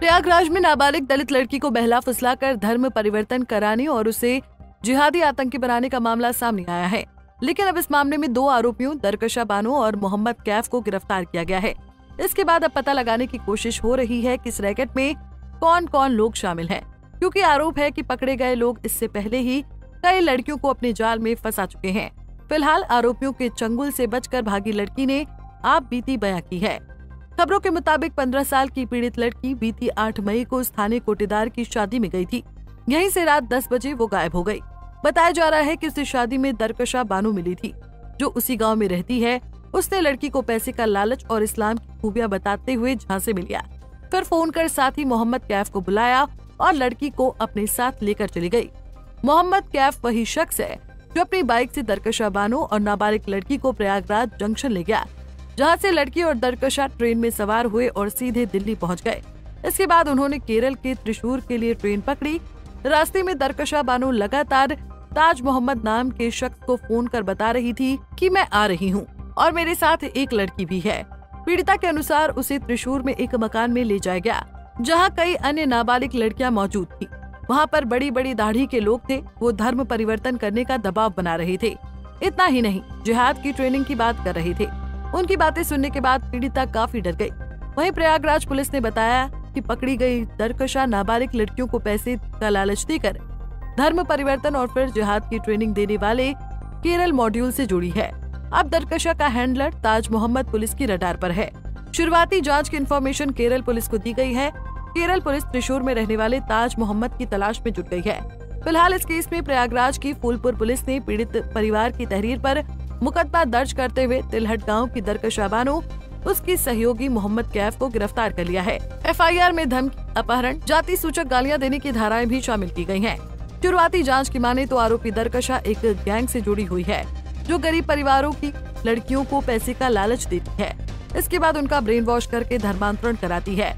प्रयागराज में नाबालिग दलित लड़की को बहला फुसलाकर धर्म परिवर्तन कराने और उसे जिहादी आतंकी बनाने का मामला सामने आया है। लेकिन अब इस मामले में 2 आरोपियों दरकशा बानो और मोहम्मद कैफ को गिरफ्तार किया गया है। इसके बाद अब पता लगाने की कोशिश हो रही है कि इस रैकेट में कौन कौन लोग शामिल हैं, क्योंकि आरोप है कि पकड़े गए लोग इससे पहले ही कई लड़कियों को अपने जाल में फंसा चुके हैं। फिलहाल आरोपियों के चंगुल से बचकर भागी लड़की ने आप बीती बयां की है। खबरों के मुताबिक 15 साल की पीड़ित लड़की बीती 8 मई को स्थानीय कोटेदार की शादी में गई थी। यहीं से रात 10 बजे वो गायब हो गई। बताया जा रहा है कि उसे शादी में दरकशा बानो मिली थी, जो उसी गांव में रहती है। उसने लड़की को पैसे का लालच और इस्लाम की खूबियां बताते हुए झांसे में लिया। फिर फोन कर साथी मोहम्मद कैफ को बुलाया और लड़की को अपने साथ लेकर चली गई। मोहम्मद कैफ वही शख्स है जो अपनी बाइक से दरकशा बानो और नाबालिग लड़की को प्रयागराज जंक्शन ले गया, जहां से लड़की और दरकशा ट्रेन में सवार हुए और सीधे दिल्ली पहुंच गए। इसके बाद उन्होंने केरल के त्रिशूर के लिए ट्रेन पकड़ी। रास्ते में दरकशा बानो लगातार ताज मोहम्मद नाम के शख्स को फोन कर बता रही थी कि मैं आ रही हूँ और मेरे साथ एक लड़की भी है। पीड़िता के अनुसार उसे त्रिशूर में एक मकान में ले जाया गया, जहाँ कई अन्य नाबालिग लड़कियां मौजूद थी। वहाँ पर बड़ी बड़ी दाढ़ी के लोग थे। वो धर्म परिवर्तन करने का दबाव बना रहे थे। इतना ही नहीं, जिहाद की ट्रेनिंग की बात कर रहे थे। उनकी बातें सुनने के बाद पीड़िता काफी डर गई। वहीं प्रयागराज पुलिस ने बताया कि पकड़ी गई दरकशा नाबालिग लड़कियों को पैसे का लालच देकर धर्म परिवर्तन और फिर जिहाद की ट्रेनिंग देने वाले केरल मॉड्यूल से जुड़ी है। अब दरकशा का हैंडलर ताज मोहम्मद पुलिस की रडार पर है। शुरुआती जांच की इंफॉर्मेशन केरल पुलिस को दी गई है। केरल पुलिस त्रिशूर में रहने वाले ताज मोहम्मद की तलाश में जुट गई है। फिलहाल इस केस में प्रयागराज की फूलपुर पुलिस ने पीड़ित परिवार की तहरीर पर मुकदमा दर्ज करते हुए तिलहट गाँव की दरकशा बानो, उसकी सहयोगी मोहम्मद कैफ को गिरफ्तार कर लिया है। FIR में धमकी, अपहरण, जाति सूचक गालियां देने की धाराएं भी शामिल की गई हैं। शुरुआती जांच की माने तो आरोपी दरकशा एक गैंग से जुड़ी हुई है, जो गरीब परिवारों की लड़कियों को पैसे का लालच देती है। इसके बाद उनका ब्रेन वॉश करके धर्मांतरण कराती है।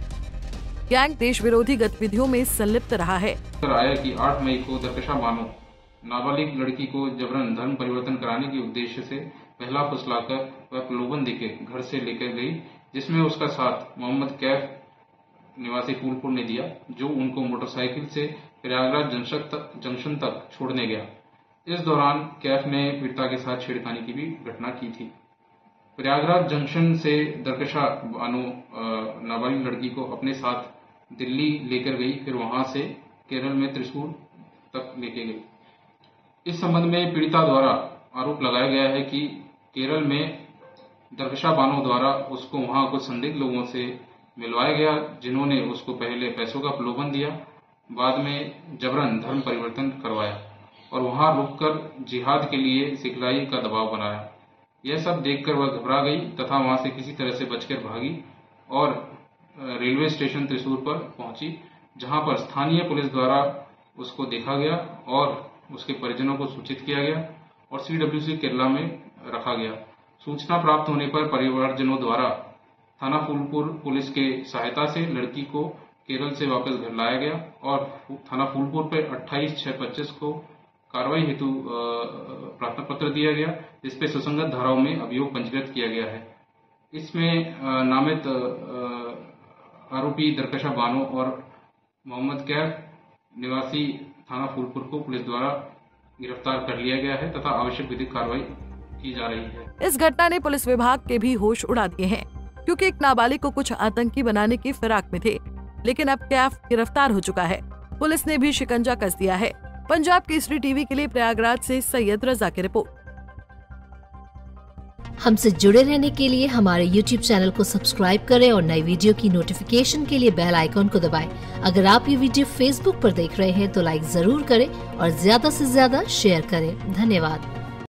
गैंग देश विरोधी गतिविधियों में संलिप्त रहा है। आया कि 8 मई को दरकशा बानो नाबालिग लड़की को जबरन धर्म परिवर्तन कराने के उद्देश्य से पहला फुसलाकर वह प्रलोभन देके घर से लेकर गई, जिसमें उसका साथ मोहम्मद कैफ निवासी फूलपुर ने दिया, जो उनको मोटरसाइकिल से प्रयागराज जंक्शन तक छोड़ने गया। इस दौरान कैफ ने पीड़िता के साथ छेड़खानी की भी घटना की थी। प्रयागराज जंक्शन से दरकशा बानो नाबालिग लड़की को अपने साथ दिल्ली लेकर गई, फिर वहां से केरल में त्रिशूर तक लेके गई। इस संबंध में पीड़िता द्वारा आरोप लगाया गया है कि केरल में दरकशा बानो द्वारा उसको वहां कुछ संदिग्ध लोगों से मिलवाया गया, जिन्होंने उसको पहले पैसों का प्रलोभन दिया, बाद में जबरन धर्म परिवर्तन करवाया और वहां रुककर जिहाद के लिए सिखलाई का दबाव बनाया। यह सब देखकर वह घबरा गई तथा वहां से किसी तरह से बचकर भागी और रेलवे स्टेशन त्रिशूर पर पहुंची, जहां पर स्थानीय पुलिस द्वारा उसको देखा गया और उसके परिजनों को सूचित किया गया और CWC केरला में रखा गया। सूचना प्राप्त होने पर परिवारजनों द्वारा थाना फूलपुर पुलिस के सहायता से लड़की को केरल से वापस घर लाया गया और थाना फूलपुर पर 28/6/25 को कार्रवाई हेतु प्रार्थना पत्र दिया गया, जिसपे सुसंगत धाराओं में अभियोग पंजीकृत किया गया है। इसमें नामित आरोपी दरकशा बानो और मोहम्मद कैफ निवासी थाना फूलपुर को पुलिस द्वारा गिरफ्तार कर लिया गया है तथा आवश्यक विधिक कार्रवाई की जा रही है। इस घटना ने पुलिस विभाग के भी होश उड़ा दिए हैं, क्योंकि एक नाबालिग को कुछ आतंकी बनाने की फिराक में थे, लेकिन अब कैफ गिरफ्तार हो चुका है। पुलिस ने भी शिकंजा कस दिया है। पंजाब केसरी टीवी के लिए प्रयागराज से सैयद रजा की रिपोर्ट। हमसे जुड़े रहने के लिए हमारे YouTube चैनल को सब्सक्राइब करें और नई वीडियो की नोटिफिकेशन के लिए बेल आइकॉन को दबाएं। अगर आप ये वीडियो Facebook पर देख रहे हैं तो लाइक जरूर करें और ज्यादा से ज्यादा शेयर करें। धन्यवाद।